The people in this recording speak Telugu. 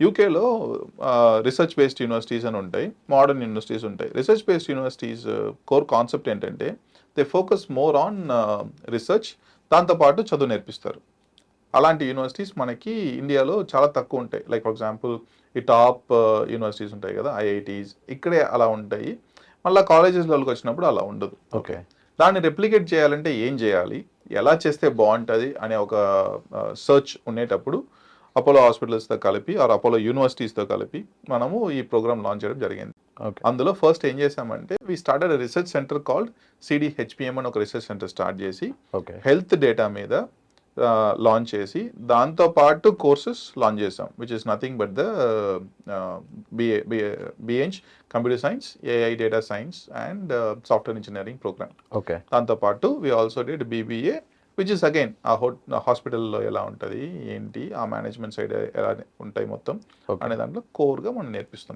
యూకేలో రీసెర్చ్ బేస్డ్ యూనివర్సిటీస్ అని ఉంటాయి, మోడర్న్ యూనివర్సిటీస్ ఉంటాయి. Research based universities core concept ఏంటంటే they focus more on research, దాంతోపాటు చదువు నేర్పిస్తారు. అలాంటి యూనివర్సిటీస్ మనకి ఇండియాలో చాలా తక్కువ ఉంటాయి. లైక్ ఫర్ ఎగ్జాంపుల్ ఈ టాప్ యూనివర్సిటీస్ ఉంటాయి కదా, ఐఐటీస్, ఇక్కడే అలా ఉంటాయి. మళ్ళీ కాలేజెస్లోకి వచ్చినప్పుడు అలా ఉండదు. ఓకే. దాన్ని రెప్లికేట్ చేయాలంటే ఏం చేయాలి, ఎలా చేస్తే బాగుంటుంది అనే ఒక సర్చ్ ఉండేటప్పుడు అపోలో హాస్పిటల్స్తో కలిపి ఆర్ అపోలో యూనివర్సిటీస్తో కలిపి మనము ఈ ప్రోగ్రామ్ లాంచ్ చేయడం జరిగింది. అందులో ఫస్ట్ ఏం చేసామంటే we started research center called CDHPM అని ఒక రీసెర్చ్ సెంటర్ స్టార్ట్ చేసి హెల్త్ డేటా మీద లాంచ్ చేసి దాంతో పాటు కోర్సెస్ లాంచ్ చేసాం, which is nothing but the బిఎంచ్ computer science, AI data science and software engineering program. దాంతో పాటు we also did BBA, which is again uh హాస్పిటల్లో ఎలా ఉంటుంది ఏంటి, ఆ మేనేజ్మెంట్ సైడ్ ఎలా ఉంటాయి మొత్తం అనే దాంట్లో కోర్గా మనం నేర్పిస్తున్నాం.